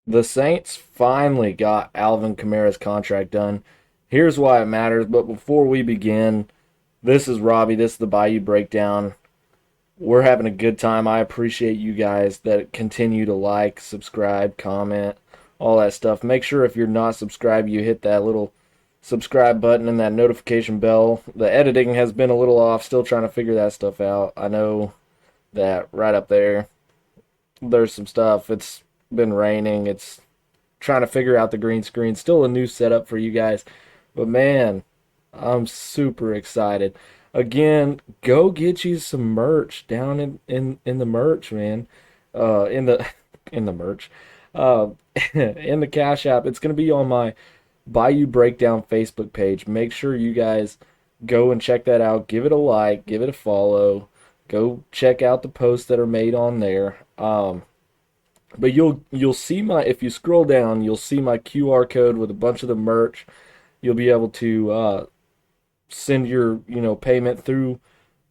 The Saints finally got Alvin Kamara's contract done. Here's why it matters, but before we begin, this is Robbie. This is the Bayou Breakdown. We're having a good time. I appreciate you guys that continue to like, subscribe, comment, all that stuff. Make sure if you're not subscribed, you hit that little subscribe button and that notification bell. The editing has been a little off, still trying to figure that stuff out. I know that right up there, there's some stuff. It's been raining. It's trying to figure out the green screen. Still a new setup for you guys. But man, I'm super excited. Again, go get you some merch down in the merch, man. In the in the merch. Uh in the Cash App. It's gonna be on my Bayou Breakdown Facebook page. Make sure you guys go and check that out. Give it a like, give it a follow. Go check out the posts that are made on there. But you'll see my if you scroll down, you'll see my QR code with a bunch of the merch. You'll be able to send your payment through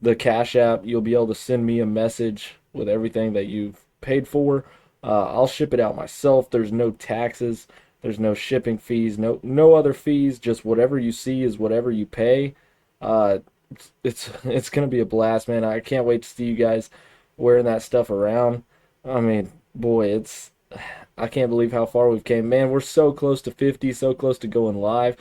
the Cash App. You'll be able to send me a message with everything that you've paid for. I'll ship it out myself. There's no taxes. There's no shipping fees. No other fees. Just whatever you see is whatever you pay. Uh, it's gonna be a blast, man. I can't wait to see you guys wearing that stuff around. I mean, boy, it's I can't believe how far we've came. Man, we're so close to 50, so close to going live.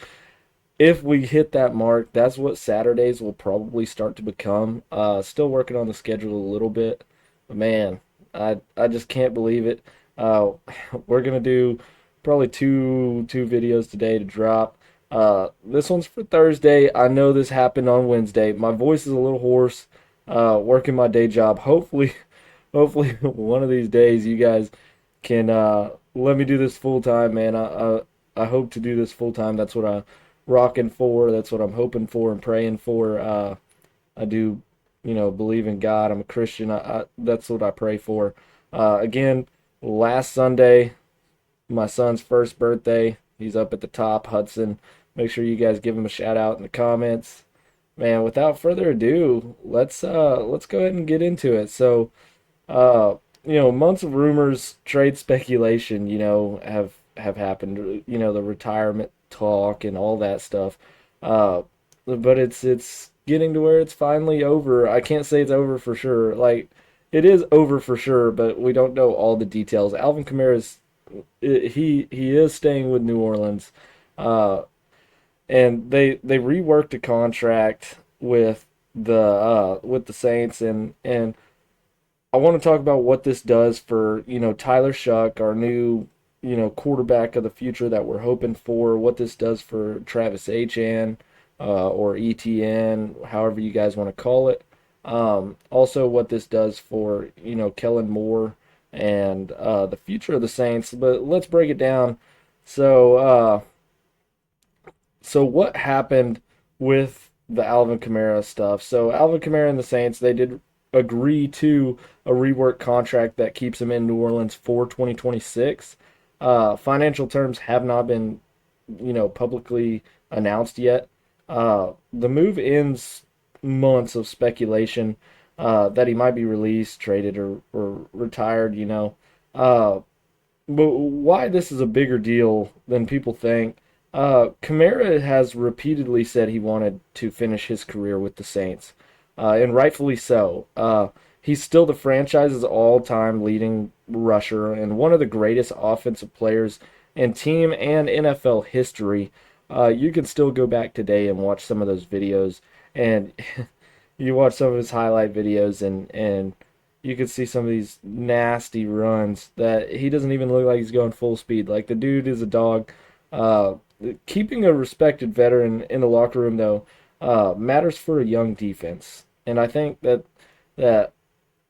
If we hit that mark, that's what Saturdays will probably start to become. Still working on the schedule a little bit, but man, I just can't believe it. Uh, we're gonna do probably two videos today to drop. This one's for Thursday. I know this happened on Wednesday. My voice is a little hoarse. Working my day job. Hopefully, one of these days you guys can let me do this full time, man. I hope to do this full time. That's what I'm rocking for. That's what I'm hoping for and praying for. I do, believe in God. I'm a Christian. That's what I pray for. Again, last Sunday, my son's first birthday. He's up at the top, Hudson. Make sure you guys give him a shout out in the comments. Man, without further ado, let's go ahead and get into it. So, uh, months of rumors, trade speculation, have happened. The retirement talk and all that stuff. Uh, but it's getting to where it's finally over. I can't say it's over for sure. Like it is over for sure, but we don't know all the details. Alvin Kamara's he is staying with New Orleans, uh, and they reworked a contract with the Saints, and I want to talk about what this does for, Tyler Shuck, our new, quarterback of the future that we're hoping for, what this does for Travis Etienne, or ETN, however you guys want to call it. Also, what this does for, Kellen Moore and the future of the Saints. But let's break it down. So, so what happened with the Alvin Kamara stuff? So Alvin Kamara and the Saints, they did agree to a rework contract that keeps him in New Orleans for 2026. Financial terms have not been, publicly announced yet. The move ends months of speculation that he might be released, traded, or retired. Uh, but why this is a bigger deal than people think. Kamara has repeatedly said he wanted to finish his career with the Saints, and rightfully so. He's still the franchise's all-time leading rusher and one of the greatest offensive players in team and NFL history. You can still go back today and watch some of those videos, and you watch some of his highlight videos, and you can see some of these nasty runs that he doesn't even look like he's going full speed. Like the dude is a dog. Uh, Keeping a respected veteran in the locker room though matters for a young defense, and I think that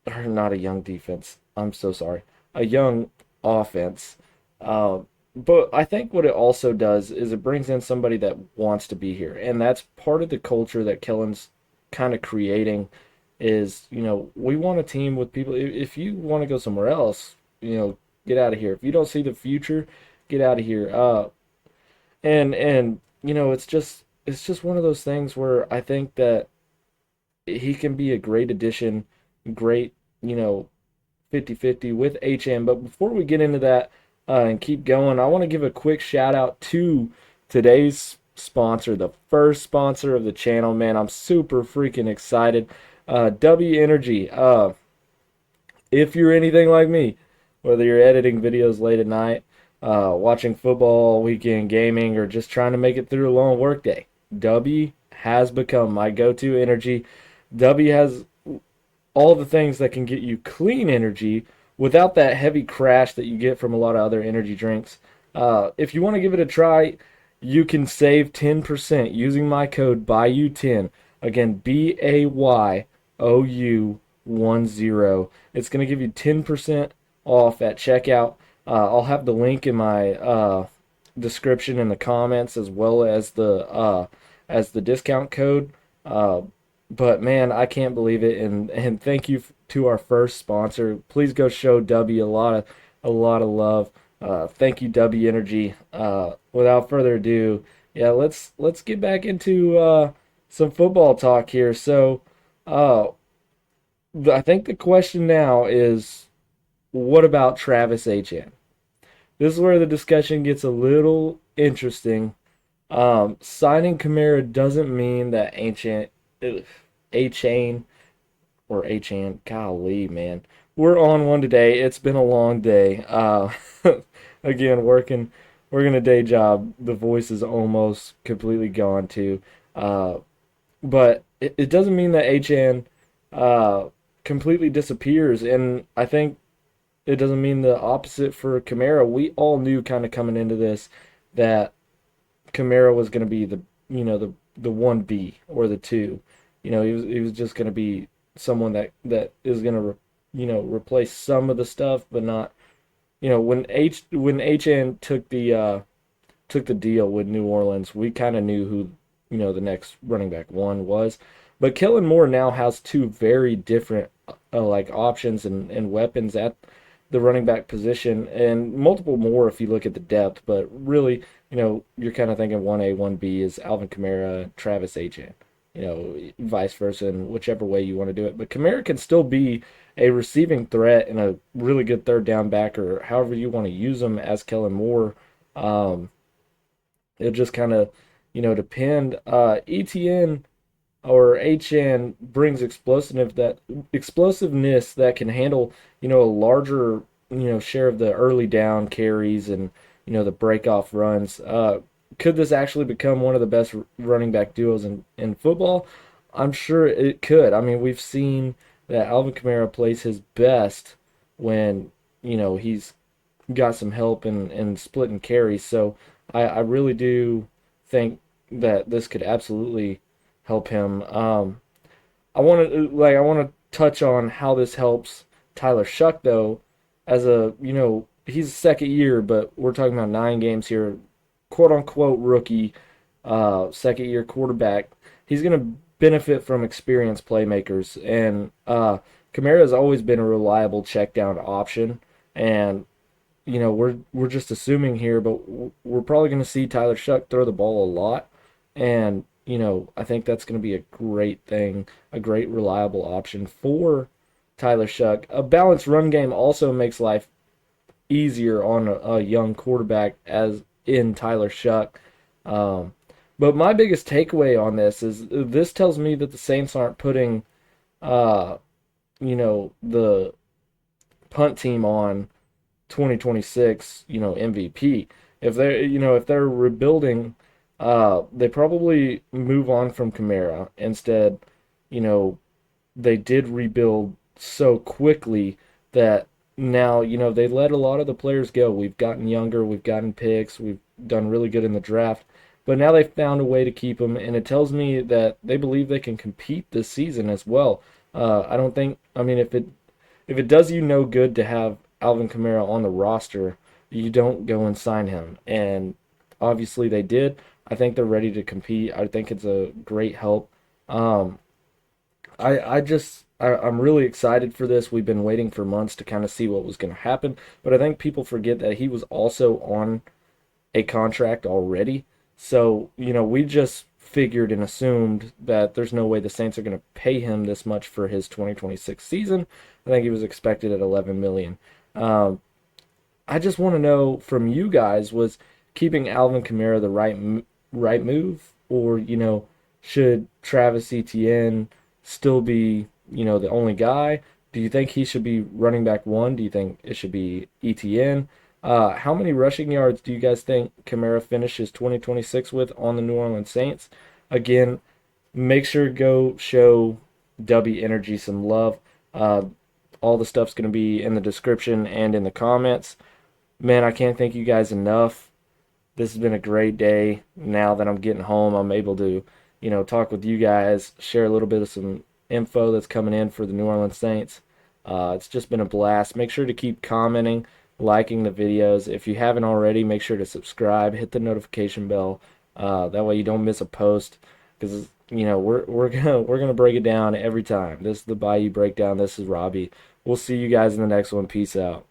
or not a young defense. I'm so sorry, a young offense. Uh, but I think what it also does is it brings in somebody that wants to be here, and that's part of the culture that Kellen's kind of creating. Is we want a team with people. If you want to go somewhere else, get out of here. If you don't see the future, get out of here. And it's just one of those things where I think that he can be a great addition, great, 50-50 with HM. But before we get into that, and keep going, I want to give a quick shout out to today's sponsor, the first sponsor of the channel. Man, I'm super freaking excited. W Energy. If you're anything like me, whether you're editing videos late at night, watching football all weekend, gaming, or just trying to make it through a long workday, W has become my go-to energy. W has all the things that can get you clean energy without that heavy crash that you get from a lot of other energy drinks. If you want to give it a try, you can save 10% using my code BAYOU10. Again, BAYOU10. It's going to give you 10% off at checkout. I'll have the link in my description in the comments as well as the discount code. But man, I can't believe it, and thank you to our first sponsor. Please go show W a lot of love. Thank you, W Energy. Without further ado, yeah, let's get back into some football talk here. So, uh, I think the question now is, what about Travis Etienne? This is where the discussion gets a little interesting. Signing Kamara doesn't mean that A-Chain or A-Chan, golly, man. We're on one today. It's been a long day. Again, working a day job. The voice is almost completely gone too. But it doesn't mean that A-Chan completely disappears. And I think it doesn't mean the opposite for Kamara. We all knew kind of coming into this that Kamara was going to be the 1B or the 2. He was just going to be someone that is going to replace some of the stuff, but not. When HN took the deal with New Orleans, we kind of knew who the next running back one was. But Kellen Moore now has two very different like options and weapons at the running back position, and multiple more if you look at the depth. But really, you're kind of thinking 1A, 1B is Alvin Kamara, Travis Etienne, vice versa, and whichever way you want to do it. But Kamara can still be a receiving threat and a really good third down back, or however you want to use him as Kellen Moore. Um, it'll just kind of, depend. ETN or HN brings explosiveness that can handle, a larger, share of the early down carries and, the break off runs. Could this actually become one of the best running back duos in football? I'm sure it could. I mean, we've seen that Alvin Kamara plays his best when, he's got some help and splitting carries. So I really do think that this could absolutely help him. I want to touch on how this helps Tyler Shuck though, as he's second year, but we're talking about 9 games here, quote unquote rookie, second year quarterback. He's gonna benefit from experienced playmakers, and Kamara has always been a reliable check down option, and we're just assuming here, but we're probably going to see Tyler Shuck throw the ball a lot, and I think that's going to be a great thing, a great reliable option for Tyler Shuck. A balanced run game also makes life easier on a young quarterback, as in Tyler Shuck. But my biggest takeaway on this tells me that the Saints aren't putting, the punt team on 2026, MVP. If they're rebuilding, they probably move on from Kamara. Instead, they did rebuild so quickly that now, they let a lot of the players go. We've gotten younger, we've gotten picks, we've done really good in the draft, but now they've found a way to keep them, and it tells me that they believe they can compete this season as well. I don't think, I mean, if it does you no good to have Alvin Kamara on the roster, you don't go and sign him. And obviously they did. I think they're ready to compete. I think it's a great help. Um, I'm really excited for this. We've been waiting for months to kind of see what was going to happen, but I think people forget that he was also on a contract already. So, we just figured and assumed that there's no way the Saints are going to pay him this much for his 2026 season. I think he was expected at 11 million. Um, I just want to know from you guys, was keeping Alvin Kamara the right move, or should Travis Etienne still be the only guy? Do you think he should be running back one? Do you think it should be Etienne? How many rushing yards do you guys think Kamara finishes 2026 with on the New Orleans Saints? Again, make sure to go show W Energy some love. Uh, all the stuff's going to be in the description and in the comments. Man, I can't thank you guys enough. This has been a great day. Now that I'm getting home, I'm able to, talk with you guys, share a little bit of some info that's coming in for the New Orleans Saints. It's just been a blast. Make sure to keep commenting, liking the videos. If you haven't already, make sure to subscribe, hit the notification bell. That way you don't miss a post. Because we're gonna break it down every time. This is the Bayou Breakdown. This is Robbie. We'll see you guys in the next one. Peace out.